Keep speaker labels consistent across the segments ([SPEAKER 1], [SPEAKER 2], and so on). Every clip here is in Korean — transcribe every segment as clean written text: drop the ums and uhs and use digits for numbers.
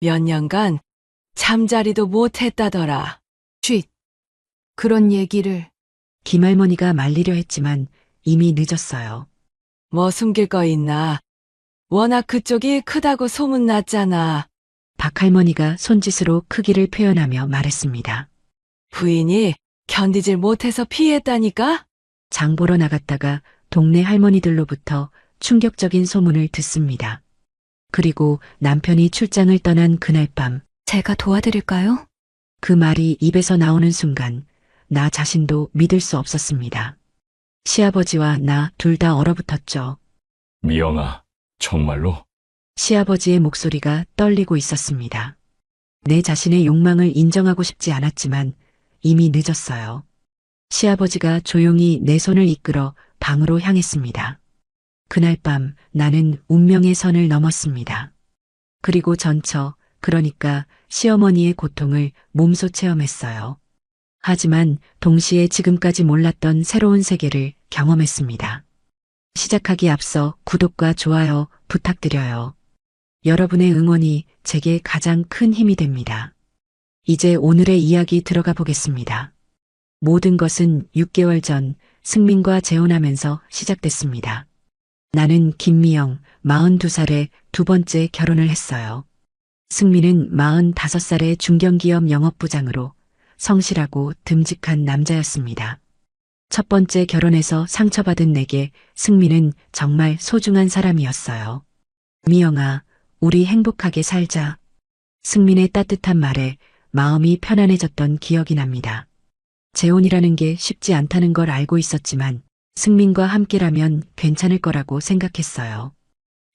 [SPEAKER 1] 몇 년간 잠자리도 못했다더라.
[SPEAKER 2] 쉿. 그런 얘기를.
[SPEAKER 3] 김할머니가 말리려 했지만 이미 늦었어요.
[SPEAKER 1] 뭐 숨길 거 있나? 워낙 그쪽이 크다고 소문났잖아.
[SPEAKER 3] 박할머니가 손짓으로 크기를 표현하며 말했습니다.
[SPEAKER 1] 부인이 견디질 못해서 피했다니까?
[SPEAKER 3] 장 보러 나갔다가 동네 할머니들로부터 충격적인 소문을 듣습니다. 그리고 남편이 출장을 떠난 그날 밤,
[SPEAKER 2] 제가 도와드릴까요?
[SPEAKER 3] 그 말이 입에서 나오는 순간 나 자신도 믿을 수 없었습니다. 시아버지와 나 둘 다 얼어붙었죠.
[SPEAKER 4] 미영아, 정말로?
[SPEAKER 3] 시아버지의 목소리가 떨리고 있었습니다. 내 자신의 욕망을 인정하고 싶지 않았지만 이미 늦었어요. 시아버지가 조용히 내 손을 이끌어 방으로 향했습니다. 그날 밤 나는 운명의 선을 넘었습니다. 그리고 전처, 그러니까 시어머니의 고통을 몸소 체험했어요. 하지만 동시에 지금까지 몰랐던 새로운 세계를 경험했습니다. 시작하기 앞서 구독과 좋아요 부탁드려요. 여러분의 응원이 제게 가장 큰 힘이 됩니다. 이제 오늘의 이야기 들어가 보겠습니다. 모든 것은 6개월 전 승민과 재혼하면서 시작됐습니다. 나는 김미영, 42살에 두 번째 결혼을 했어요. 승민은 45살의 중견기업 영업부장으로 성실하고 듬직한 남자였습니다. 첫 번째 결혼에서 상처받은 내게 승민은 정말 소중한 사람이었어요. 미영아, 우리 행복하게 살자. 승민의 따뜻한 말에 마음이 편안해졌던 기억이 납니다. 재혼이라는 게 쉽지 않다는 걸 알고 있었지만 승민과 함께라면 괜찮을 거라고 생각했어요.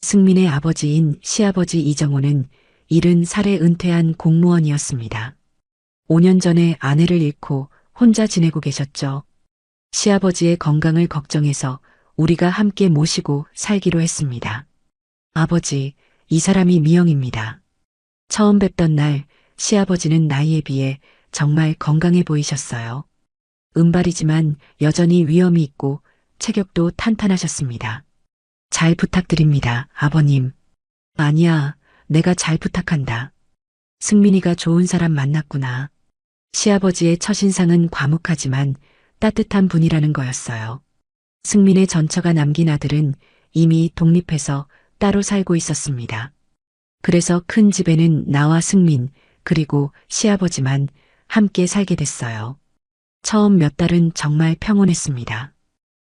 [SPEAKER 3] 승민의 아버지인 시아버지 이정호는 70살에 은퇴한 공무원이었습니다. 5년 전에 아내를 잃고 혼자 지내고 계셨죠. 시아버지의 건강을 걱정해서 우리가 함께 모시고 살기로 했습니다. 아버지, 이 사람이 미영입니다. 처음 뵙던 날 시아버지는 나이에 비해 정말 건강해 보이셨어요. 은발이지만 여전히 위엄이 있고 체격도 탄탄하셨습니다. 잘 부탁드립니다, 아버님. 아니야, 내가 잘 부탁한다. 승민이가 좋은 사람 만났구나. 시아버지의 첫인상은 과묵하지만 따뜻한 분이라는 거였어요. 승민의 전처가 남긴 아들은 이미 독립해서 따로 살고 있었습니다. 그래서 큰 집에는 나와 승민, 그리고 시아버지만 함께 살게 됐어요. 처음 몇 달은 정말 평온했습니다.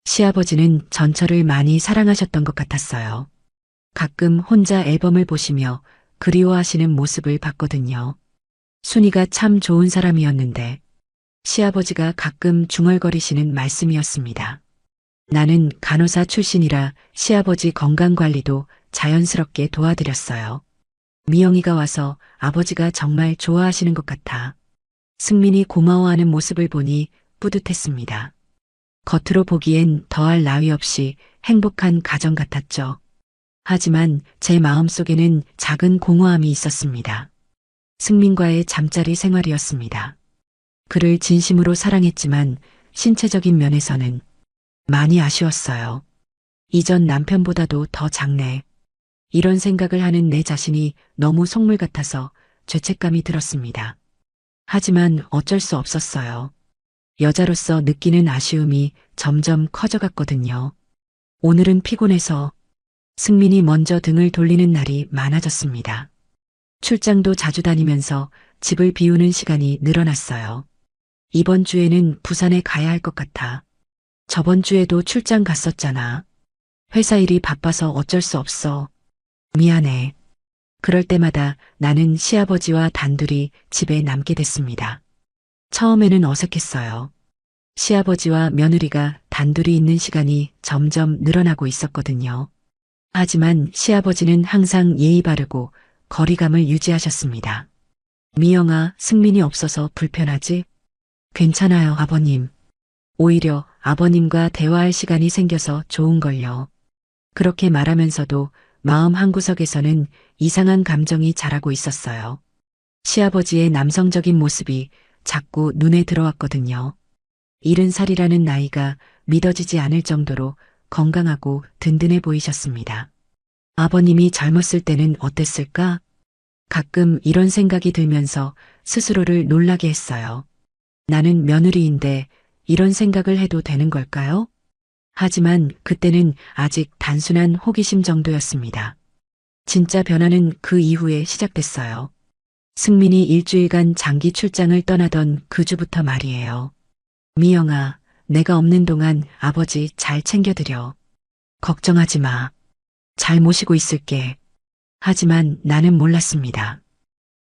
[SPEAKER 3] 시아버지는 전처를 많이 사랑하셨던 것 같았어요. 가끔 혼자 앨범을 보시며 그리워하시는 모습을 봤거든요. 순이가 참 좋은 사람이었는데 시아버지가 가끔 중얼거리시는 말씀이었습니다. 나는 간호사 출신이라 시아버지 건강관리도 자연스럽게 도와드렸어요. 미영이가 와서 아버지가 정말 좋아하시는 것 같아. 승민이 고마워하는 모습을 보니 뿌듯했습니다. 겉으로 보기엔 더할 나위 없이 행복한 가정 같았죠. 하지만 제 마음속에는 작은 공허함이 있었습니다. 승민과의 잠자리 생활이었습니다. 그를 진심으로 사랑했지만 신체적인 면에서는 많이 아쉬웠어요. 이전 남편보다도 더 작네. 이런 생각을 하는 내 자신이 너무 속물 같아서 죄책감이 들었습니다. 하지만 어쩔 수 없었어요. 여자로서 느끼는 아쉬움이 점점 커져갔거든요. 오늘은 피곤해서 승민이 먼저 등을 돌리는 날이 많아졌습니다. 출장도 자주 다니면서 집을 비우는 시간이 늘어났어요. 이번 주에는 부산에 가야 할 것 같아. 저번 주에도 출장 갔었잖아. 회사 일이 바빠서 어쩔 수 없어. 미안해. 그럴 때마다 나는 시아버지와 단둘이 집에 남게 됐습니다. 처음에는 어색했어요. 시아버지와 며느리가 단둘이 있는 시간이 점점 늘어나고 있었거든요. 하지만 시아버지는 항상 예의 바르고 거리감을 유지하셨습니다. 미영아, 승민이 없어서 불편하지? 괜찮아요, 아버님. 오히려 아버님과 대화할 시간이 생겨서 좋은걸요. 그렇게 말하면서도 마음 한구석에서는 이상한 감정이 자라고 있었어요. 시아버지의 남성적인 모습이 자꾸 눈에 들어왔거든요. 70살이라는 나이가 믿어지지 않을 정도로 건강하고 든든해 보이셨습니다. 아버님이 젊었을 때는 어땠을까? 가끔 이런 생각이 들면서 스스로를 놀라게 했어요. 나는 며느리인데 이런 생각을 해도 되는 걸까요? 하지만 그때는 아직 단순한 호기심 정도였습니다. 진짜 변화는 그 이후에 시작됐어요. 승민이 일주일간 장기 출장을 떠나던 그 주부터 말이에요. 미영아, 내가 없는 동안 아버지 잘 챙겨드려. 걱정하지 마. 잘 모시고 있을게. 하지만 나는 몰랐습니다.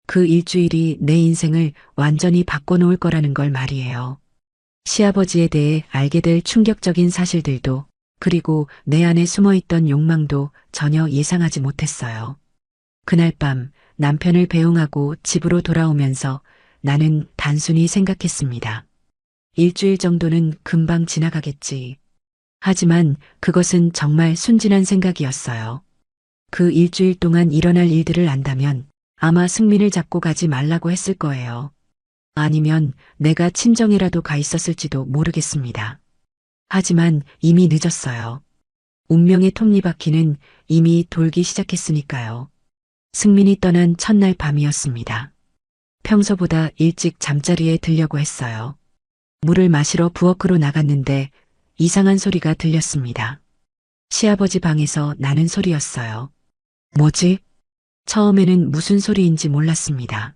[SPEAKER 3] 그 일주일이 내 인생을 완전히 바꿔놓을 거라는 걸 말이에요. 시아버지에 대해 알게 될 충격적인 사실들도, 그리고 내 안에 숨어있던 욕망도 전혀 예상하지 못했어요. 그날 밤 남편을 배웅하고 집으로 돌아오면서 나는 단순히 생각했습니다. 일주일 정도는 금방 지나가겠지. 하지만 그것은 정말 순진한 생각이었어요. 그 일주일 동안 일어날 일들을 안다면 아마 승민을 잡고 가지 말라고 했을 거예요. 아니면 내가 친정이라도 가 있었을지도 모르겠습니다. 하지만 이미 늦었어요. 운명의 톱니바퀴는 이미 돌기 시작했으니까요. 승민이 떠난 첫날 밤이었습니다. 평소보다 일찍 잠자리에 들려고 했어요. 물을 마시러 부엌으로 나갔는데 이상한 소리가 들렸습니다. 시아버지 방에서 나는 소리였어요. 뭐지? 처음에는 무슨 소리인지 몰랐습니다.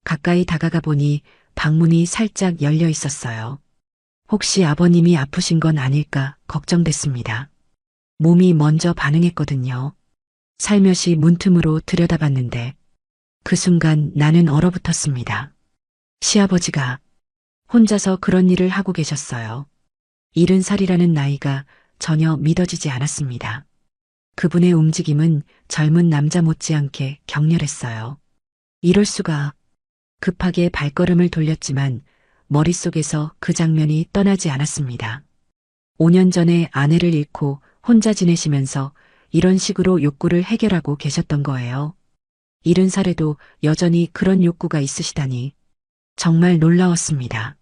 [SPEAKER 3] 가까이 다가가 보니 방문이 살짝 열려 있었어요. 혹시 아버님이 아프신 건 아닐까 걱정됐습니다. 몸이 먼저 반응했거든요. 살며시 문틈으로 들여다봤는데 그 순간 나는 얼어붙었습니다. 시아버지가 혼자서 그런 일을 하고 계셨어요. 70살이라는 나이가 전혀 믿어지지 않았습니다. 그분의 움직임은 젊은 남자 못지않게 격렬했어요. 이럴 수가. 급하게 발걸음을 돌렸지만 머릿속에서 그 장면이 떠나지 않았습니다. 5년 전에 아내를 잃고 혼자 지내시면서 이런 식으로 욕구를 해결하고 계셨던 거예요. 70살에도 여전히 그런 욕구가 있으시다니 정말 놀라웠습니다.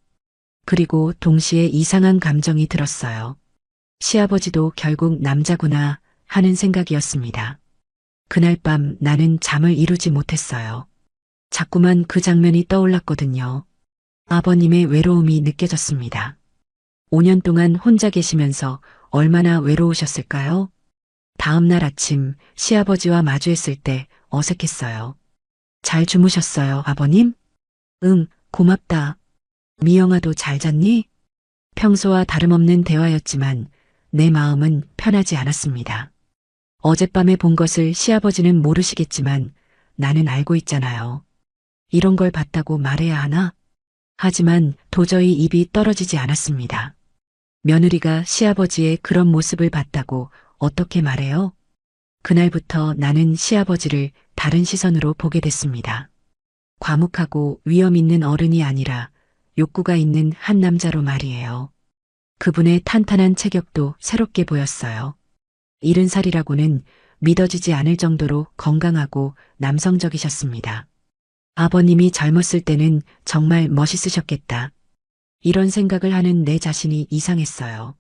[SPEAKER 3] 그리고 동시에 이상한 감정이 들었어요. 시아버지도 결국 남자구나 하는 생각이었습니다. 그날 밤 나는 잠을 이루지 못했어요. 자꾸만 그 장면이 떠올랐거든요. 아버님의 외로움이 느껴졌습니다. 5년 동안 혼자 계시면서 얼마나 외로우셨을까요? 다음 날 아침 시아버지와 마주했을 때 어색했어요. 잘 주무셨어요, 아버님? 응, 고맙다. 미영아도 잘 잤니? 평소와 다름없는 대화였지만 내 마음은 편하지 않았습니다. 어젯밤에 본 것을 시아버지는 모르시겠지만 나는 알고 있잖아요. 이런 걸 봤다고 말해야 하나? 하지만 도저히 입이 떨어지지 않았습니다. 며느리가 시아버지의 그런 모습을 봤다고 어떻게 말해요? 그날부터 나는 시아버지를 다른 시선으로 보게 됐습니다. 과묵하고 위험 있는 어른이 아니라 욕구가 있는 한 남자로 말이에요. 그분의 탄탄한 체격도 새롭게 보였어요. 70살이라고는 믿어지지 않을 정도로 건강하고 남성적이셨습니다. 아버님이 젊었을 때는 정말 멋있으셨겠다. 이런 생각을 하는 내 자신이 이상했어요.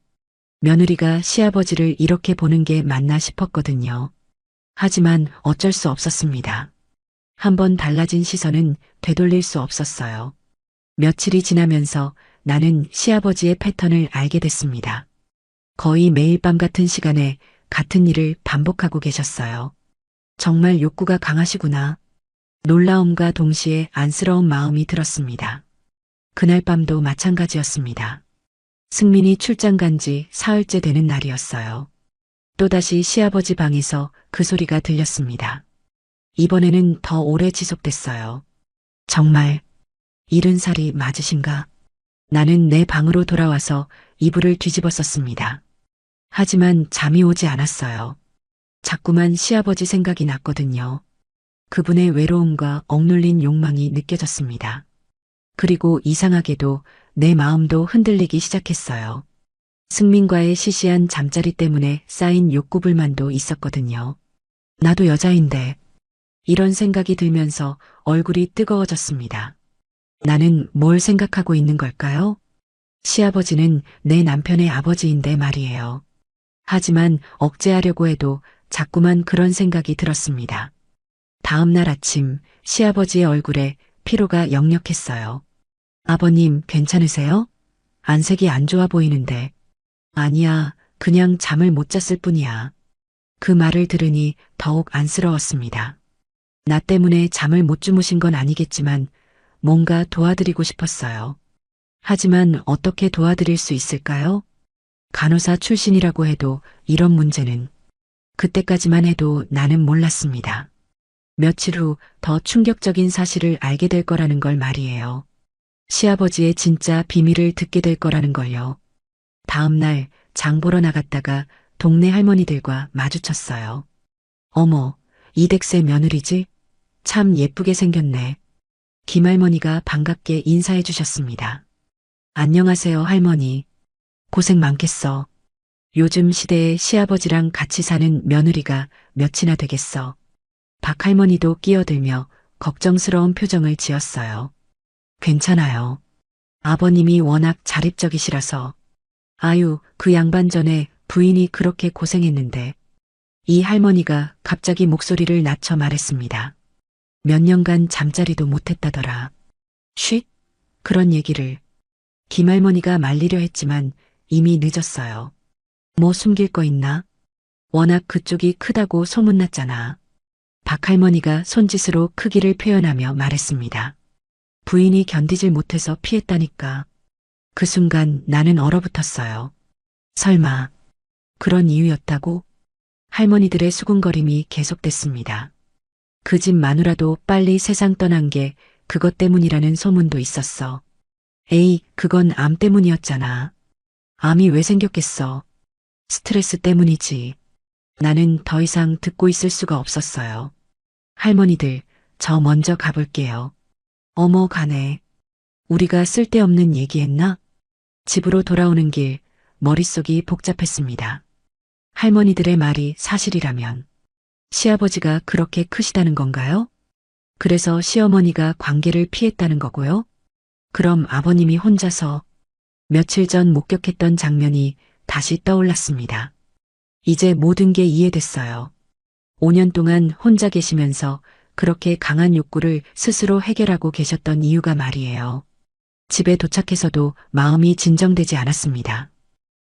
[SPEAKER 3] 며느리가 시아버지를 이렇게 보는 게 맞나 싶었거든요. 하지만 어쩔 수 없었습니다. 한번 달라진 시선은 되돌릴 수 없었어요. 며칠이 지나면서 나는 시아버지의 패턴을 알게 됐습니다. 거의 매일 밤 같은 시간에 같은 일을 반복하고 계셨어요. 정말 욕구가 강하시구나. 놀라움과 동시에 안쓰러운 마음이 들었습니다. 그날 밤도 마찬가지였습니다. 승민이 출장 간 지 사흘째 되는 날이었어요. 또다시 시아버지 방에서 그 소리가 들렸습니다. 이번에는 더 오래 지속됐어요. 정말 70살이 맞으신가? 나는 내 방으로 돌아와서 이불을 뒤집어 썼습니다. 하지만 잠이 오지 않았어요. 자꾸만 시아버지 생각이 났거든요. 그분의 외로움과 억눌린 욕망이 느껴졌습니다. 그리고 이상하게도 내 마음도 흔들리기 시작했어요. 승민과의 시시한 잠자리 때문에 쌓인 욕구 불만도 있었거든요. 나도 여자인데 이런 생각이 들면서 얼굴이 뜨거워졌습니다. 나는 뭘 생각하고 있는 걸까요? 시아버지는 내 남편의 아버지인데 말이에요. 하지만 억제하려고 해도 자꾸만 그런 생각이 들었습니다. 다음 날 아침 시아버지의 얼굴에 피로가 역력했어요. 아버님, 괜찮으세요? 안색이 안 좋아 보이는데. 아니야, 그냥 잠을 못 잤을 뿐이야. 그 말을 들으니 더욱 안쓰러웠습니다. 나 때문에 잠을 못 주무신 건 아니겠지만 뭔가 도와드리고 싶었어요. 하지만 어떻게 도와드릴 수 있을까요? 간호사 출신이라고 해도 이런 문제는 그때까지만 해도 나는 몰랐습니다. 며칠 후 더 충격적인 사실을 알게 될 거라는 걸 말이에요. 시아버지의 진짜 비밀을 듣게 될 거라는 걸요. 다음 날 장 보러 나갔다가 동네 할머니들과 마주쳤어요. 어머, 이댁새 며느리지? 참 예쁘게 생겼네. 김할머니가 반갑게 인사해 주셨습니다. 안녕하세요, 할머니. 고생 많겠어. 요즘 시대에 시아버지랑 같이 사는 며느리가 몇이나 되겠어. 박 할머니도 끼어들며 걱정스러운 표정을 지었어요. 괜찮아요. 아버님이 워낙 자립적이시라서. 아유, 그 양반 전에 부인이 그렇게 고생했는데. 이 할머니가 갑자기 목소리를 낮춰 말했습니다. 몇 년간 잠자리도 못했다더라. 쉿? 그런 얘기를. 김할머니가 말리려 했지만 이미 늦었어요. 뭐 숨길 거 있나? 워낙 그쪽이 크다고 소문났잖아. 박 할머니가 손짓으로 크기를 표현하며 말했습니다. 부인이 견디질 못해서 피했다니까. 그 순간 나는 얼어붙었어요. 설마 그런 이유였다고? 할머니들의 수군거림이 계속됐습니다. 그 집 마누라도 빨리 세상 떠난 게 그것 때문이라는 소문도 있었어. 에이, 그건 암 때문이었잖아. 암이 왜 생겼겠어? 스트레스 때문이지. 나는 더 이상 듣고 있을 수가 없었어요. 할머니들, 저 먼저 가볼게요. 어머, 가네. 우리가 쓸데없는 얘기했나? 집으로 돌아오는 길, 머릿속이 복잡했습니다. 할머니들의 말이 사실이라면 시아버지가 그렇게 크시다는 건가요? 그래서 시어머니가 관계를 피했다는 거고요? 그럼 아버님이 혼자서 며칠 전 목격했던 장면이 다시 떠올랐습니다. 이제 모든 게 이해됐어요. 5년 동안 혼자 계시면서 그렇게 강한 욕구를 스스로 해결하고 계셨던 이유가 말이에요. 집에 도착해서도 마음이 진정되지 않았습니다.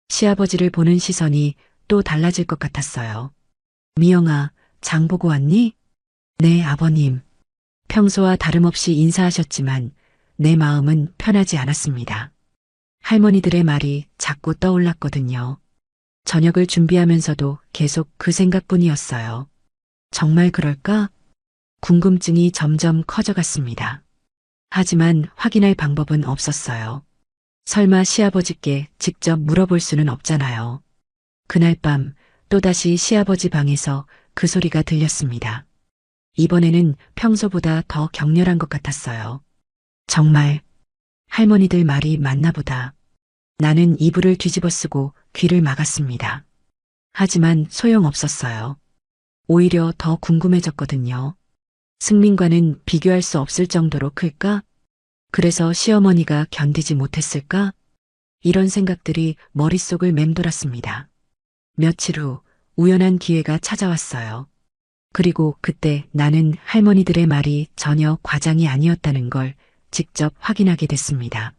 [SPEAKER 3] 시아버지를 보는 시선이 또 달라질 것 같았어요. 미영아, 장 보고 왔니? 네, 아버님. 평소와 다름없이 인사하셨지만 내 마음은 편하지 않았습니다. 할머니들의 말이 자꾸 떠올랐거든요. 저녁을 준비하면서도 계속 그 생각뿐이었어요. 정말 그럴까? 궁금증이 점점 커져갔습니다. 하지만 확인할 방법은 없었어요. 설마 시아버지께 직접 물어볼 수는 없잖아요. 그날 밤 또다시 시아버지 방에서 그 소리가 들렸습니다. 이번에는 평소보다 더 격렬한 것 같았어요. 정말 할머니들 말이 맞나 보다. 나는 이불을 뒤집어쓰고 귀를 막았습니다. 하지만 소용없었어요. 오히려 더 궁금해졌거든요. 승민과는 비교할 수 없을 정도로 클까? 그래서 시어머니가 견디지 못했을까? 이런 생각들이 머릿속을 맴돌았습니다. 며칠 후 우연한 기회가 찾아왔어요. 그리고 그때 나는 할머니들의 말이 전혀 과장이 아니었다는 걸 직접 확인하게 됐습니다.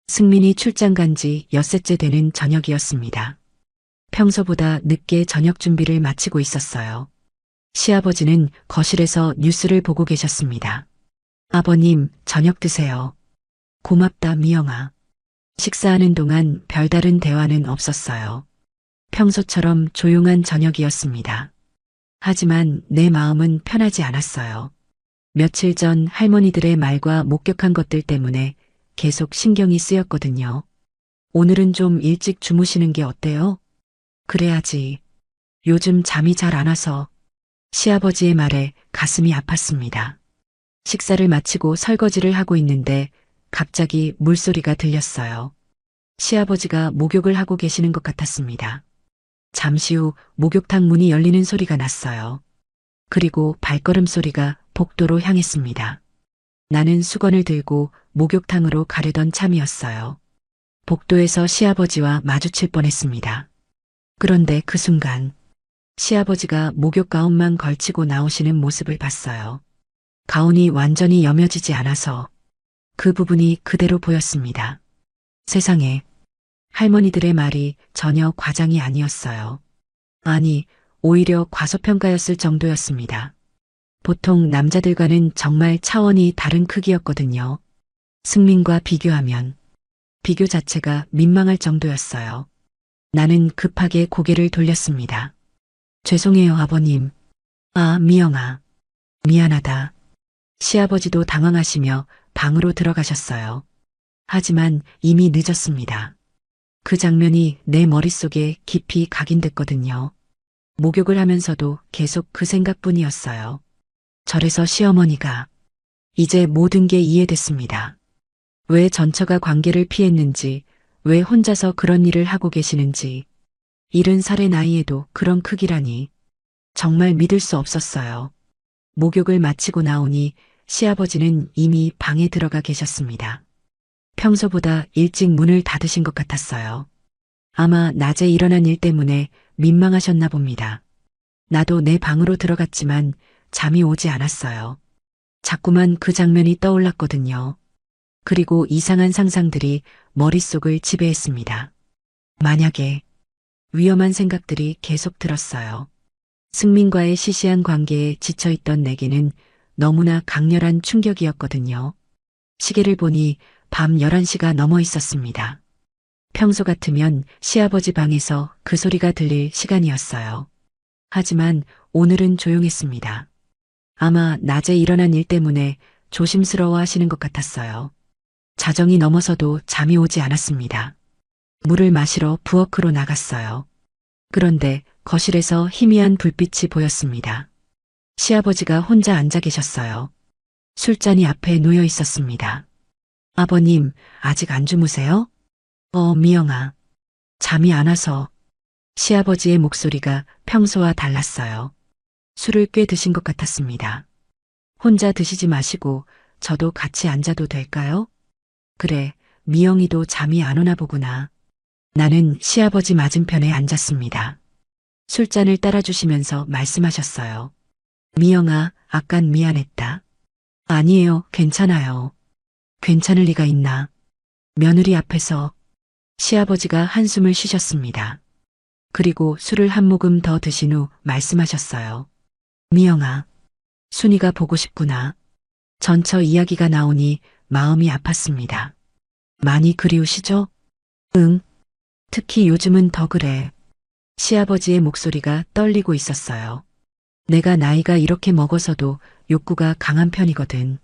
[SPEAKER 3] 승민이 출장 간 지 엿새째 되는 저녁이었습니다. 평소보다 늦게 저녁 준비를 마치고 있었어요. 시아버지는 거실에서 뉴스를 보고 계셨습니다. 아버님, 저녁 드세요. 고맙다, 미영아. 식사하는 동안 별다른 대화는 없었어요. 평소처럼 조용한 저녁이었습니다. 하지만 내 마음은 편하지 않았어요. 며칠 전 할머니들의 말과 목격한 것들 때문에 계속 신경이 쓰였거든요. 오늘은 좀 일찍 주무시는 게 어때요? 그래야지. 요즘 잠이 잘 안 와서. 시아버지의 말에 가슴이 아팠습니다. 식사를 마치고 설거지를 하고 있는데 갑자기 물소리가 들렸어요. 시아버지가 목욕을 하고 계시는 것 같았습니다. 잠시 후 목욕탕 문이 열리는 소리가 났어요. 그리고 발걸음 소리가 복도로 향했습니다. 나는 수건을 들고 목욕탕으로 가려던 참이었어요. 복도에서 시아버지와 마주칠 뻔했습니다. 그런데 그 순간 시아버지가 목욕 가운만 걸치고 나오시는 모습을 봤어요. 가운이 완전히 여며지지 않아서 그 부분이 그대로 보였습니다. 세상에, 할머니들의 말이 전혀 과장이 아니었어요. 아니, 오히려 과소평가였을 정도였습니다. 보통 남자들과는 정말 차원이 다른 크기였거든요. 승민과 비교하면 비교 자체가 민망할 정도였어요. 나는 급하게 고개를 돌렸습니다. 죄송해요, 아버님. 아, 미영아. 미안하다. 시아버지도 당황하시며 방으로 들어가셨어요. 하지만 이미 늦었습니다. 그 장면이 내 머릿속에 깊이 각인됐거든요. 목욕을 하면서도 계속 그 생각뿐이었어요. 절에서 시어머니가 이제 모든 게 이해됐습니다. 왜 전처가 관계를 피했는지, 왜 혼자서 그런 일을 하고 계시는지, 70살의 나이에도 그런 크기라니 정말 믿을 수 없었어요. 목욕을 마치고 나오니 시아버지는 이미 방에 들어가 계셨습니다. 평소보다 일찍 문을 닫으신 것 같았어요. 아마 낮에 일어난 일 때문에 민망하셨나 봅니다. 나도 내 방으로 들어갔지만 잠이 오지 않았어요. 자꾸만 그 장면이 떠올랐거든요. 그리고 이상한 상상들이 머릿속을 지배했습니다. 만약에 위험한 생각들이 계속 들었어요. 승민과의 시시한 관계에 지쳐있던 내게는 너무나 강렬한 충격이었거든요. 시계를 보니 밤 11시가 넘어 있었습니다. 평소 같으면 시아버지 방에서 그 소리가 들릴 시간이었어요. 하지만 오늘은 조용했습니다. 아마 낮에 일어난 일 때문에 조심스러워 하시는 것 같았어요. 자정이 넘어서도 잠이 오지 않았습니다. 물을 마시러 부엌으로 나갔어요. 그런데 거실에서 희미한 불빛이 보였습니다. 시아버지가 혼자 앉아 계셨어요. 술잔이 앞에 놓여 있었습니다. 아버님, 아직 안 주무세요? 미영아. 잠이 안 와서. 시아버지의 목소리가 평소와 달랐어요. 술을 꽤 드신 것 같았습니다. 혼자 드시지 마시고 저도 같이 앉아도 될까요? 그래, 미영이도 잠이 안 오나 보구나. 나는 시아버지 맞은편에 앉았습니다. 술잔을 따라주시면서 말씀하셨어요. 미영아, 아깐 미안했다. 아니에요, 괜찮아요. 괜찮을 리가 있나. 며느리 앞에서 시아버지가 한숨을 쉬셨습니다. 그리고 술을 한 모금 더 드신 후 말씀하셨어요. 미영아, 순이가 보고 싶구나. 전처 이야기가 나오니 마음이 아팠습니다. 많이 그리우시죠? 응. 특히 요즘은 더 그래. 시아버지의 목소리가 떨리고 있었어요. 내가 나이가 이렇게 먹어서도 욕구가 강한 편이거든.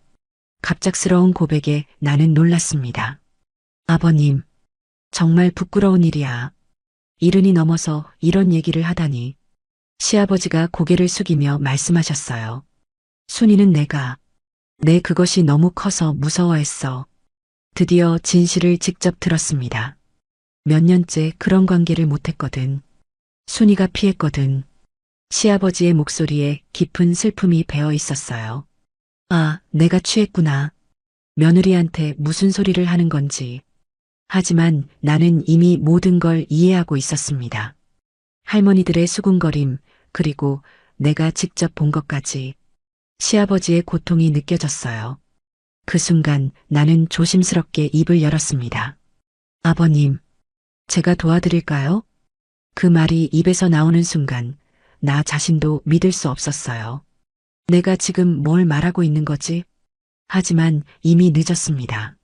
[SPEAKER 3] 갑작스러운 고백에 나는 놀랐습니다. 아버님, 정말 부끄러운 일이야. 70이 넘어서 이런 얘기를 하다니. 시아버지가 고개를 숙이며 말씀하셨어요. 순이는 내 그것이 너무 커서 무서워했어. 드디어 진실을 직접 들었습니다. 몇 년째 그런 관계를 못했거든. 순이가 피했거든. 시아버지의 목소리에 깊은 슬픔이 배어 있었어요. 아, 내가 취했구나. 며느리한테 무슨 소리를 하는 건지. 하지만 나는 이미 모든 걸 이해하고 있었습니다. 할머니들의 수군거림, 그리고 내가 직접 본 것까지. 시아버지의 고통이 느껴졌어요. 그 순간 나는 조심스럽게 입을 열었습니다. 아버님, 제가 도와드릴까요? 그 말이 입에서 나오는 순간 나 자신도 믿을 수 없었어요. 내가 지금 뭘 말하고 있는 거지? 하지만 이미 늦었습니다.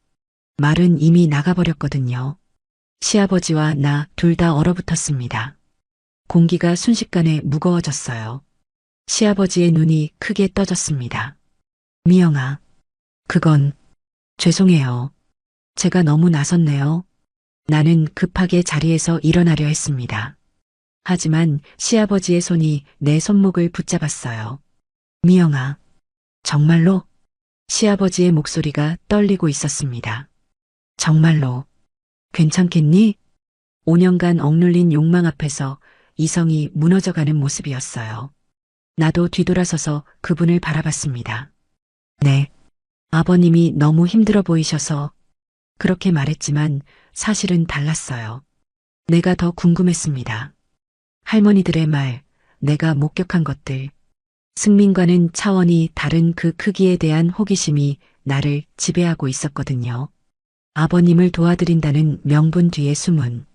[SPEAKER 3] 말은 이미 나가버렸거든요. 시아버지와 나 둘 다 얼어붙었습니다. 공기가 순식간에 무거워졌어요. 시아버지의 눈이 크게 떠졌습니다. 미영아, 그건 죄송해요. 제가 너무 나섰네요. 나는 급하게 자리에서 일어나려 했습니다. 하지만 시아버지의 손이 내 손목을 붙잡았어요. 미영아, 정말로? 시아버지의 목소리가 떨리고 있었습니다. 정말로. 괜찮겠니? 5년간 억눌린 욕망 앞에서 이성이 무너져가는 모습이었어요. 나도 뒤돌아서서 그분을 바라봤습니다. 네. 아버님이 너무 힘들어 보이셔서 그렇게 말했지만 사실은 달랐어요. 내가 더 궁금했습니다. 할머니들의 말, 내가 목격한 것들. 승민과는 차원이 다른 그 크기에 대한 호기심이 나를 지배하고 있었거든요. 아버님을 도와드린다는 명분 뒤에 숨은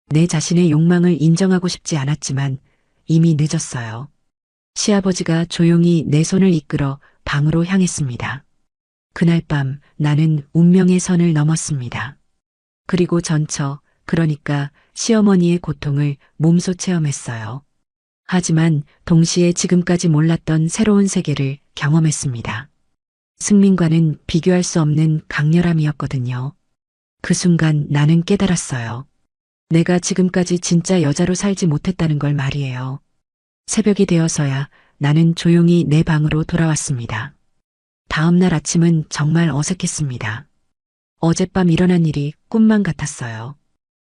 [SPEAKER 3] 내 자신의 욕망을 인정하고 싶지 않았지만 이미 늦었어요. 시아버지가 조용히 내 손을 이끌어 방으로 향했습니다. 그날 밤 나는 운명의 선을 넘었습니다. 그리고 그러니까 시어머니의 고통을 몸소 체험했어요. 하지만 동시에 지금까지 몰랐던 새로운 세계를 경험했습니다. 승민과는 비교할 수 없는 강렬함이었거든요. 그 순간 나는 깨달았어요. 내가 지금까지 진짜 여자로 살지 못했다는 걸 말이에요. 새벽이 되어서야 나는 조용히 내 방으로 돌아왔습니다. 다음 날 아침은 정말 어색했습니다. 어젯밤 일어난 일이 꿈만 같았어요.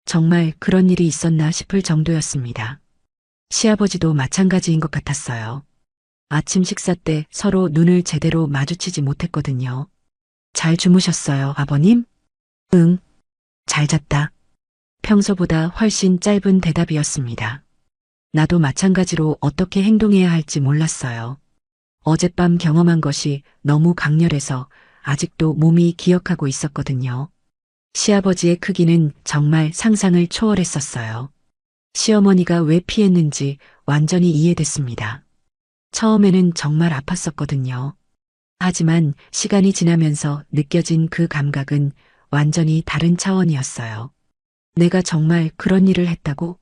[SPEAKER 3] 정말 그런 일이 있었나 싶을 정도였습니다. 시아버지도 마찬가지인 것 같았어요. 아침 식사 때 서로 눈을 제대로 마주치지 못했거든요. 잘 주무셨어요, 아버님? 응, 잘 잤다. 평소보다 훨씬 짧은 대답이었습니다. 나도 마찬가지로 어떻게 행동해야 할지 몰랐어요. 어젯밤 경험한 것이 너무 강렬해서 아직도 몸이 기억하고 있었거든요. 시아버지의 크기는 정말 상상을 초월했었어요. 시어머니가 왜 피했는지 완전히 이해됐습니다. 처음에는 정말 아팠었거든요. 하지만 시간이 지나면서 느껴진 그 감각은 완전히 다른 차원이었어요. 내가 정말 그런 일을 했다고?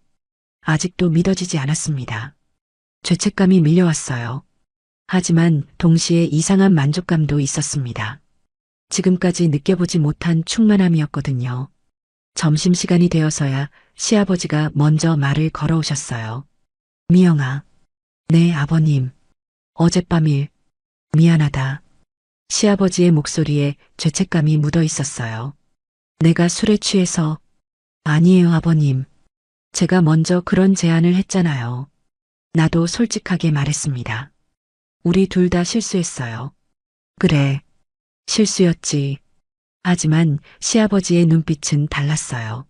[SPEAKER 3] 아직도 믿어지지 않았습니다. 죄책감이 밀려왔어요. 하지만 동시에 이상한 만족감도 있었습니다. 지금까지 느껴보지 못한 충만함이었거든요. 점심시간이 되어서야 시아버지가 먼저 말을 걸어오셨어요. 미영아. 네, 아버님. 어젯밤 일, 미안하다. 시아버지의 목소리에 죄책감이 묻어 있었어요. 내가 술에 취해서. 아니에요, 아버님. 제가 먼저 그런 제안을 했잖아요. 나도 솔직하게 말했습니다. 우리 둘 다 실수했어요. 그래, 실수였지. 하지만 시아버지의 눈빛은 달랐어요.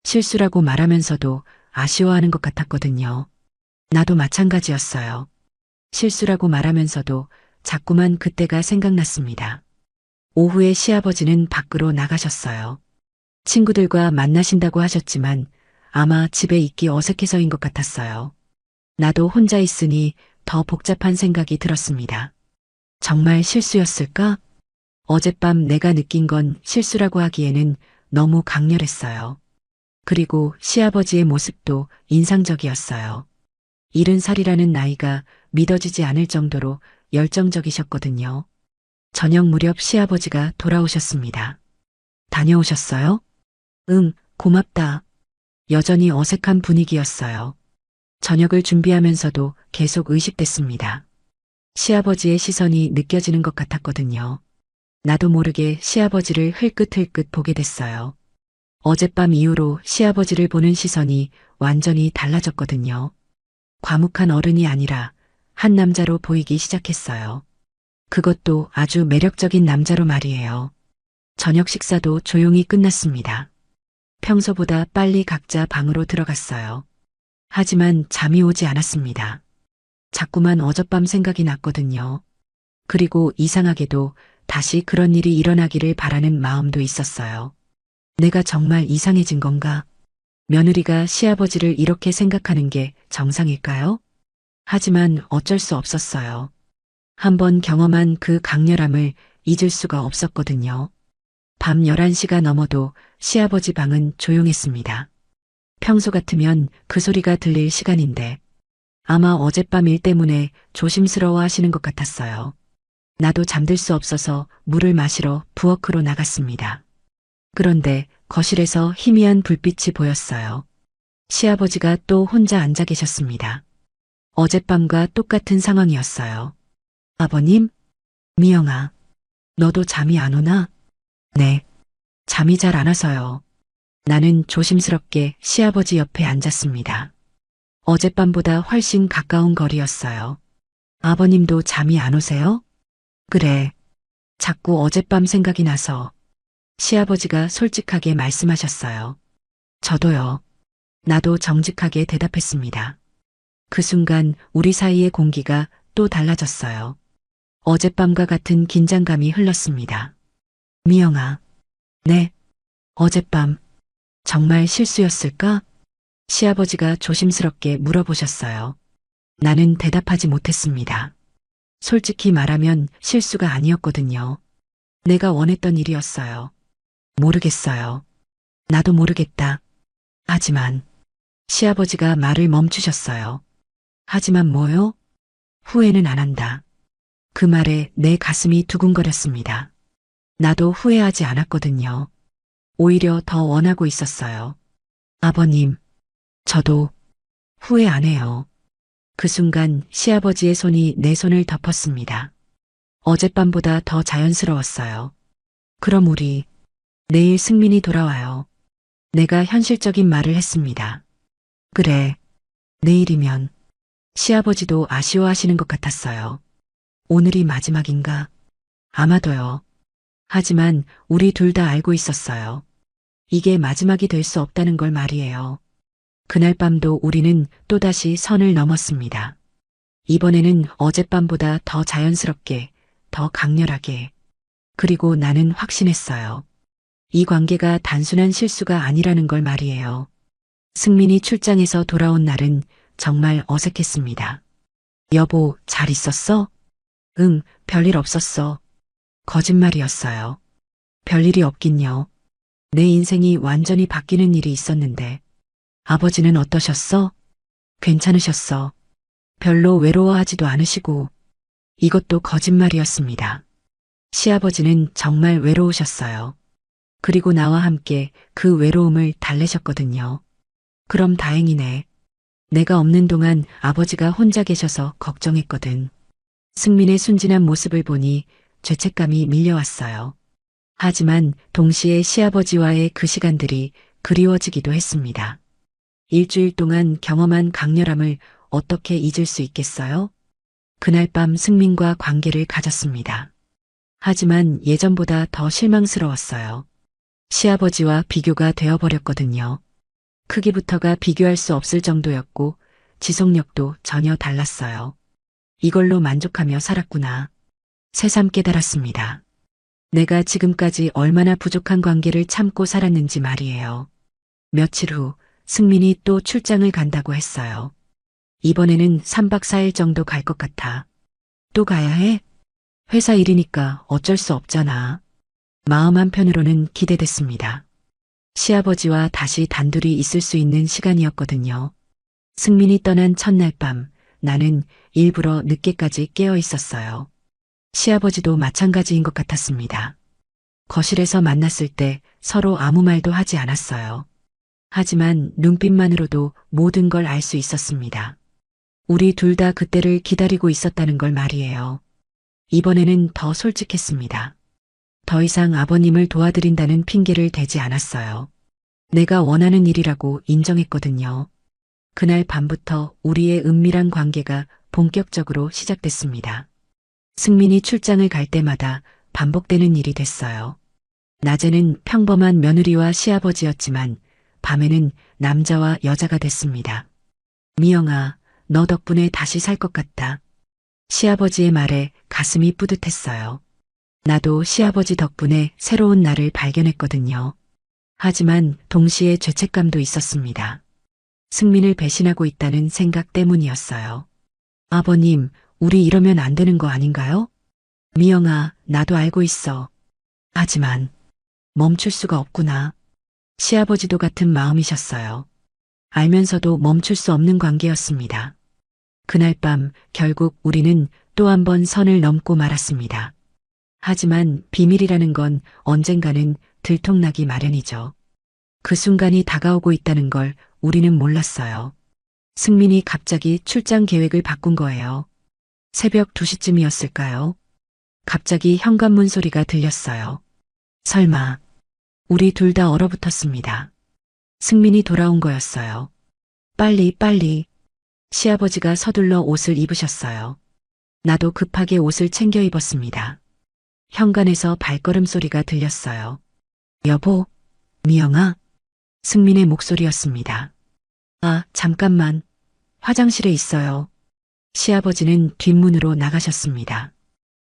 [SPEAKER 3] 실수라고 말하면서도 아쉬워하는 것 같았거든요. 나도 마찬가지였어요. 실수라고 말하면서도 자꾸만 그때가 생각났습니다. 오후에 시아버지는 밖으로 나가셨어요. 친구들과 만나신다고 하셨지만 아마 집에 있기 어색해서인 것 같았어요. 나도 혼자 있으니 더 복잡한 생각이 들었습니다. 정말 실수였을까? 어젯밤 내가 느낀 건 실수라고 하기에는 너무 강렬했어요. 그리고 시아버지의 모습도 인상적이었어요. 70살이라는 나이가 믿어지지 않을 정도로 열정적이셨거든요. 저녁 무렵 시아버지가 돌아오셨습니다. 다녀오셨어요? 응, 고맙다. 여전히 어색한 분위기였어요. 저녁을 준비하면서도 계속 의식됐습니다. 시아버지의 시선이 느껴지는 것 같았거든요. 나도 모르게 시아버지를 흘끗흘끗 보게 됐어요. 어젯밤 이후로 시아버지를 보는 시선이 완전히 달라졌거든요. 과묵한 어른이 아니라 한 남자로 보이기 시작했어요. 그것도 아주 매력적인 남자로 말이에요. 저녁 식사도 조용히 끝났습니다. 평소보다 빨리 각자 방으로 들어갔어요. 하지만 잠이 오지 않았습니다. 자꾸만 어젯밤 생각이 났거든요. 그리고 이상하게도 다시 그런 일이 일어나기를 바라는 마음도 있었어요. 내가 정말 이상해진 건가? 며느리가 시아버지를 이렇게 생각하는 게 정상일까요? 하지만 어쩔 수 없었어요. 한번 경험한 그 강렬함을 잊을 수가 없었거든요. 밤 11시가 넘어도 시아버지 방은 조용했습니다. 평소 같으면 그 소리가 들릴 시간인데 아마 어젯밤 일 때문에 조심스러워 하시는 것 같았어요. 나도 잠들 수 없어서 물을 마시러 부엌으로 나갔습니다. 그런데 거실에서 희미한 불빛이 보였어요. 시아버지가 또 혼자 앉아 계셨습니다. 어젯밤과 똑같은 상황이었어요. 아버님? 미영아, 너도 잠이 안 오나? 네, 잠이 잘 안 와서요. 나는 조심스럽게 시아버지 옆에 앉았습니다. 어젯밤보다 훨씬 가까운 거리였어요. 아버님도 잠이 안 오세요? 그래, 자꾸 어젯밤 생각이 나서. 시아버지가 솔직하게 말씀하셨어요. 저도요. 나도 정직하게 대답했습니다. 그 순간 우리 사이의 공기가 또 달라졌어요. 어젯밤과 같은 긴장감이 흘렀습니다. 미영아, 네, 어젯밤 정말 실수였을까? 시아버지가 조심스럽게 물어보셨어요. 나는 대답하지 못했습니다. 솔직히 말하면 실수가 아니었거든요. 내가 원했던 일이었어요. 모르겠어요. 나도 모르겠다. 하지만 시아버지가 말을 멈추셨어요. 하지만 뭐요? 후회는 안 한다. 그 말에 내 가슴이 두근거렸습니다. 나도 후회하지 않았거든요. 오히려 더 원하고 있었어요. 아버님, 저도 후회 안 해요. 그 순간 시아버지의 손이 내 손을 덮었습니다. 어젯밤보다 더 자연스러웠어요. 그럼 우리 내일 승민이 돌아와요. 내가 현실적인 말을 했습니다. 그래, 내일이면 시아버지도 아쉬워하시는 것 같았어요. 오늘이 마지막인가? 아마도요. 하지만 우리 둘 다 알고 있었어요. 이게 마지막이 될 수 없다는 걸 말이에요. 그날 밤도 우리는 또다시 선을 넘었습니다. 이번에는 어젯밤보다 더 자연스럽게, 더 강렬하게. 그리고 나는 확신했어요. 이 관계가 단순한 실수가 아니라는 걸 말이에요. 승민이 출장에서 돌아온 날은 정말 어색했습니다. 여보, 잘 있었어? 응, 별일 없었어. 거짓말이었어요. 별일이 없긴요. 내 인생이 완전히 바뀌는 일이 있었는데. 아버지는 어떠셨어? 괜찮으셨어. 별로 외로워하지도 않으시고. 이것도 거짓말이었습니다. 시아버지는 정말 외로우셨어요. 그리고 나와 함께 그 외로움을 달래셨거든요. 그럼 다행이네. 내가 없는 동안 아버지가 혼자 계셔서 걱정했거든. 승민의 순진한 모습을 보니 죄책감이 밀려왔어요. 하지만 동시에 시아버지와의 그 시간들이 그리워지기도 했습니다. 일주일 동안 경험한 강렬함을 어떻게 잊을 수 있겠어요? 그날 밤 승민과 관계를 가졌습니다. 하지만 예전보다 더 실망스러웠어요. 시아버지와 비교가 되어버렸거든요. 크기부터가 비교할 수 없을 정도였고 지속력도 전혀 달랐어요. 이걸로 만족하며 살았구나. 새삼 깨달았습니다. 내가 지금까지 얼마나 부족한 관계를 참고 살았는지 말이에요. 며칠 후 승민이 또 출장을 간다고 했어요. 이번에는 3박 4일 정도 갈 것 같아. 또 가야 해? 회사 일이니까 어쩔 수 없잖아. 마음 한편으로는 기대됐습니다. 시아버지와 다시 단둘이 있을 수 있는 시간이었거든요. 승민이 떠난 첫날 밤 나는 일부러 늦게까지 깨어 있었어요. 시아버지도 마찬가지인 것 같았습니다. 거실에서 만났을 때 서로 아무 말도 하지 않았어요. 하지만 눈빛만으로도 모든 걸 알 수 있었습니다. 우리 둘 다 그때를 기다리고 있었다는 걸 말이에요. 이번에는 더 솔직했습니다. 더 이상 아버님을 도와드린다는 핑계를 대지 않았어요. 내가 원하는 일이라고 인정했거든요. 그날 밤부터 우리의 은밀한 관계가 본격적으로 시작됐습니다. 승민이 출장을 갈 때마다 반복되는 일이 됐어요. 낮에는 평범한 며느리와 시아버지였지만 밤에는 남자와 여자가 됐습니다. 미영아, 너 덕분에 다시 살 것 같다. 시아버지의 말에 가슴이 뿌듯했어요. 나도 시아버지 덕분에 새로운 나를 발견했거든요. 하지만 동시에 죄책감도 있었습니다. 승민을 배신하고 있다는 생각 때문이었어요. 아버님, 우리 이러면 안 되는 거 아닌가요? 미영아, 나도 알고 있어. 하지만 멈출 수가 없구나. 시아버지도 같은 마음이셨어요. 알면서도 멈출 수 없는 관계였습니다. 그날 밤 결국 우리는 또 한 번 선을 넘고 말았습니다. 하지만 비밀이라는 건 언젠가는 들통나기 마련이죠. 그 순간이 다가오고 있다는 걸 우리는 몰랐어요. 승민이 갑자기 출장 계획을 바꾼 거예요. 새벽 2시쯤이었을까요? 갑자기 현관문 소리가 들렸어요. 설마 우리 둘 다 얼어붙었습니다. 승민이 돌아온 거였어요. 빨리. 시아버지가 서둘러 옷을 입으셨어요. 나도 급하게 옷을 챙겨 입었습니다. 현관에서 발걸음 소리가 들렸어요. 여보, 미영아. 승민의 목소리였습니다. 아, 잠깐만. 화장실에 있어요. 시아버지는 뒷문으로 나가셨습니다.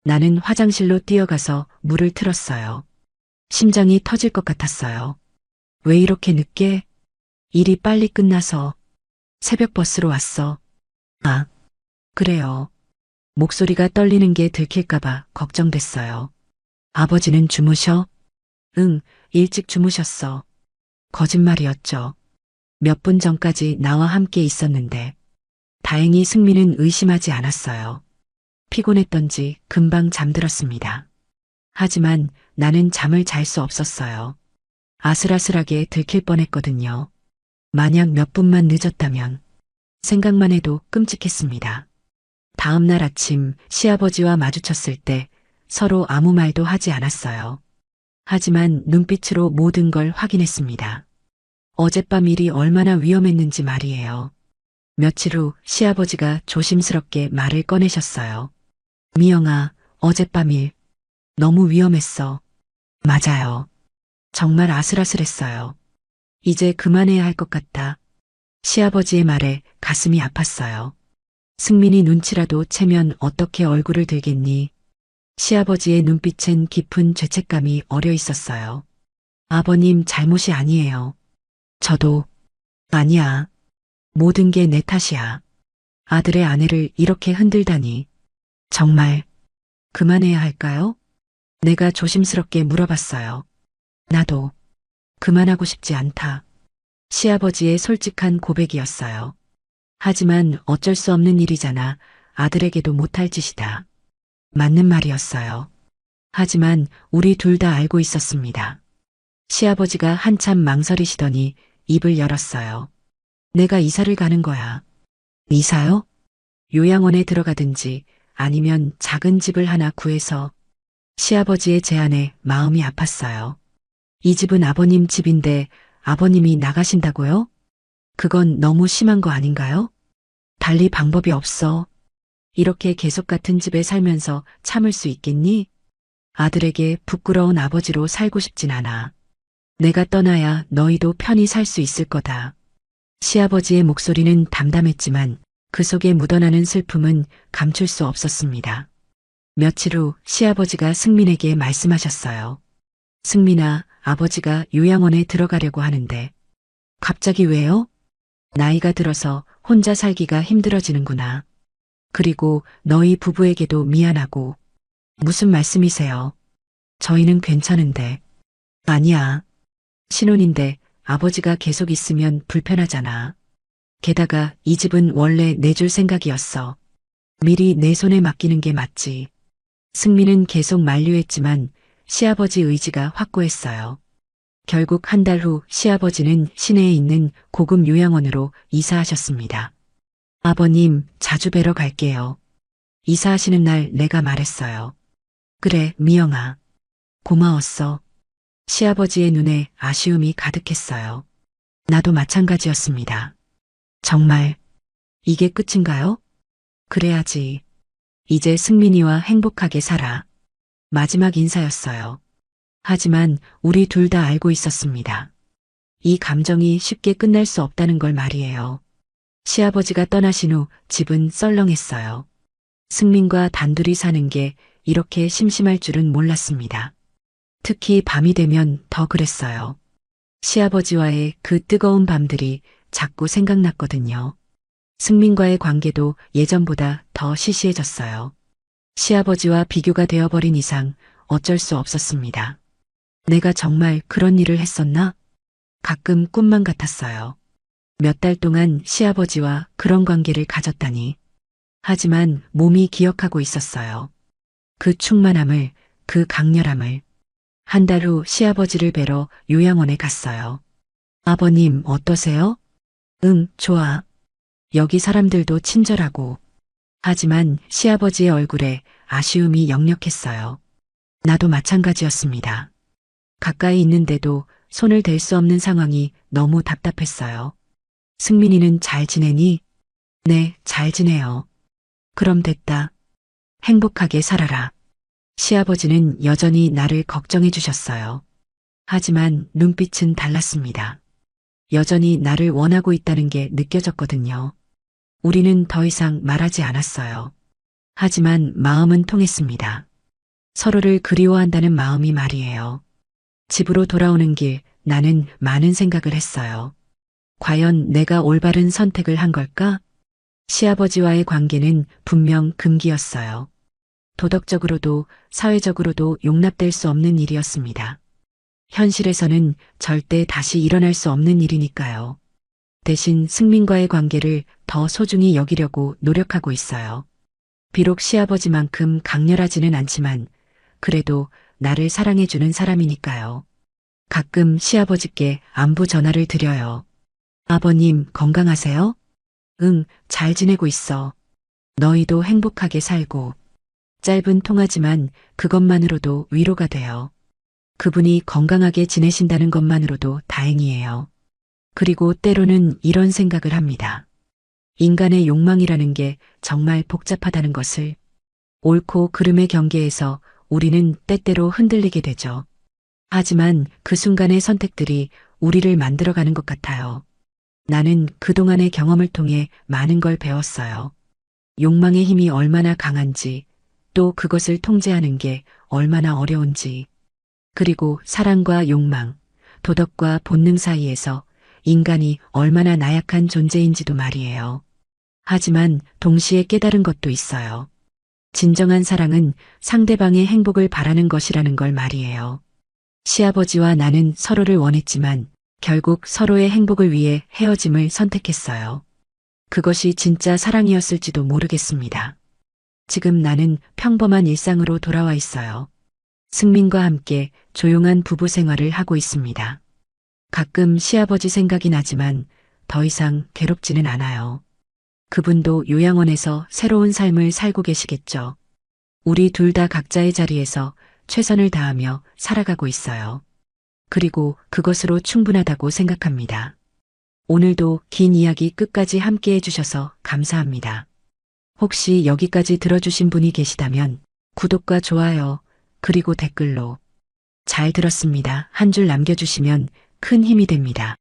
[SPEAKER 3] 나는 화장실로 뛰어가서 물을 틀었어요. 심장이 터질 것 같았어요. 왜 이렇게 늦게? 일이 빨리 끝나서 새벽 버스로 왔어. 아, 그래요. 목소리가 떨리는 게 들킬까봐 걱정됐어요. 아버지는 주무셔? 응, 일찍 주무셨어. 거짓말이었죠. 몇 분 전까지 나와 함께 있었는데. 다행히 승민은 의심하지 않았어요. 피곤했던지 금방 잠들었습니다. 하지만 나는 잠을 잘 수 없었어요. 아슬아슬하게 들킬 뻔했거든요. 만약 몇 분만 늦었다면 생각만 해도 끔찍했습니다. 다음 날 아침 시아버지와 마주쳤을 때 서로 아무 말도 하지 않았어요. 하지만 눈빛으로 모든 걸 확인했습니다. 어젯밤 일이 얼마나 위험했는지 말이에요. 며칠 후 시아버지가 조심스럽게 말을 꺼내셨어요. 미영아, 어젯밤 일 너무 위험했어. 맞아요. 정말 아슬아슬했어요. 이제 그만해야 할 것 같다. 시아버지의 말에 가슴이 아팠어요. 승민이 눈치라도 채면 어떻게 얼굴을 들겠니? 시아버지의 눈빛엔 깊은 죄책감이 어려 있었어요. 아버님 잘못이 아니에요. 저도 아니야. 모든 게 내 탓이야. 아들의 아내를 이렇게 흔들다니. 정말 그만해야 할까요? 내가 조심스럽게 물어봤어요. 나도 그만하고 싶지 않다. 시아버지의 솔직한 고백이었어요. 하지만 어쩔 수 없는 일이잖아. 아들에게도 못할 짓이다. 맞는 말이었어요. 하지만 우리 둘 다 알고 있었습니다. 시아버지가 한참 망설이시더니 입을 열었어요. 내가 이사를 가는 거야. 이사요? 요양원에 들어가든지 아니면 작은 집을 하나 구해서. 시아버지의 제안에 마음이 아팠어요. 이 집은 아버님 집인데 아버님이 나가신다고요? 그건 너무 심한 거 아닌가요? 달리 방법이 없어. 이렇게 계속 같은 집에 살면서 참을 수 있겠니? 아들에게 부끄러운 아버지로 살고 싶진 않아. 내가 떠나야 너희도 편히 살 수 있을 거다. 시아버지의 목소리는 담담했지만 그 속에 묻어나는 슬픔은 감출 수 없었습니다. 며칠 후 시아버지가 승민에게 말씀하셨어요. 승민아, 아버지가 요양원에 들어가려고 하는데. 갑자기 왜요? 나이가 들어서 혼자 살기가 힘들어지는구나. 그리고 너희 부부에게도 미안하고. 무슨 말씀이세요? 저희는 괜찮은데. 아니야. 신혼인데 아버지가 계속 있으면 불편하잖아. 게다가 이 집은 원래 내줄 생각이었어. 미리 내 손에 맡기는 게 맞지. 승민은 계속 만류했지만 시아버지 의지가 확고했어요. 결국 한 달 후 시아버지는 시내에 있는 고급 요양원으로 이사하셨습니다. 아버님, 자주 뵈러 갈게요. 이사하시는 날 내가 말했어요. 그래, 미영아. 고마웠어. 시아버지의 눈에 아쉬움이 가득했어요. 나도 마찬가지였습니다. 정말, 이게 끝인가요? 그래야지. 이제 승민이와 행복하게 살아. 마지막 인사였어요. 하지만 우리 둘 다 알고 있었습니다. 이 감정이 쉽게 끝날 수 없다는 걸 말이에요. 시아버지가 떠나신 후 집은 썰렁했어요. 승민과 단둘이 사는 게 이렇게 심심할 줄은 몰랐습니다. 특히 밤이 되면 더 그랬어요. 시아버지와의 그 뜨거운 밤들이 자꾸 생각났거든요. 승민과의 관계도 예전보다 더 시시해졌어요. 시아버지와 비교가 되어버린 이상 어쩔 수 없었습니다. 내가 정말 그런 일을 했었나? 가끔 꿈만 같았어요. 몇 달 동안 시아버지와 그런 관계를 가졌다니. 하지만 몸이 기억하고 있었어요. 그 충만함을, 그 강렬함을. 한 달 후 시아버지를 뵈러 요양원에 갔어요. 아버님 어떠세요? 응, 좋아. 여기 사람들도 친절하고. 하지만 시아버지의 얼굴에 아쉬움이 역력했어요. 나도 마찬가지였습니다. 가까이 있는데도 손을 댈 수 없는 상황이 너무 답답했어요. 승민이는 잘 지내니? 네, 잘 지내요. 그럼 됐다. 행복하게 살아라. 시아버지는 여전히 나를 걱정해 주셨어요. 하지만 눈빛은 달랐습니다. 여전히 나를 원하고 있다는 게 느껴졌거든요. 우리는 더 이상 말하지 않았어요. 하지만 마음은 통했습니다. 서로를 그리워한다는 마음이 말이에요. 집으로 돌아오는 길 나는 많은 생각을 했어요. 과연 내가 올바른 선택을 한 걸까? 시아버지와의 관계는 분명 금기였어요. 도덕적으로도 사회적으로도 용납될 수 없는 일이었습니다. 현실에서는 절대 다시 일어날 수 없는 일이니까요. 대신 승민과의 관계를 더 소중히 여기려고 노력하고 있어요. 비록 시아버지만큼 강렬하지는 않지만 그래도 나를 사랑해주는 사람이니까요. 가끔 시아버지께 안부 전화를 드려요. 아버님 건강하세요? 응, 잘 지내고 있어. 너희도 행복하게 살고. 짧은 통화지만 그것만으로도 위로가 돼요. 그분이 건강하게 지내신다는 것만으로도 다행이에요. 그리고 때로는 이런 생각을 합니다. 인간의 욕망이라는 게 정말 복잡하다는 것을. 옳고 그름의 경계에서 우리는 때때로 흔들리게 되죠. 하지만 그 순간의 선택들이 우리를 만들어가는 것 같아요. 나는 그동안의 경험을 통해 많은 걸 배웠어요. 욕망의 힘이 얼마나 강한지, 또 그것을 통제하는 게 얼마나 어려운지, 그리고 사랑과 욕망, 도덕과 본능 사이에서 인간이 얼마나 나약한 존재인지도 말이에요. 하지만 동시에 깨달은 것도 있어요. 진정한 사랑은 상대방의 행복을 바라는 것이라는 걸 말이에요. 시아버지와 나는 서로를 원했지만 결국 서로의 행복을 위해 헤어짐을 선택했어요. 그것이 진짜 사랑이었을지도 모르겠습니다. 지금 나는 평범한 일상으로 돌아와 있어요. 승민과 함께 조용한 부부 생활을 하고 있습니다. 가끔 시아버지 생각이 나지만 더 이상 괴롭지는 않아요. 그분도 요양원에서 새로운 삶을 살고 계시겠죠. 우리 둘 다 각자의 자리에서 최선을 다하며 살아가고 있어요. 그리고 그것으로 충분하다고 생각합니다. 오늘도 긴 이야기 끝까지 함께 해주셔서 감사합니다. 혹시 여기까지 들어주신 분이 계시다면 구독과 좋아요, 그리고 댓글로 잘 들었습니다. 한 줄 남겨주시면 큰 힘이 됩니다.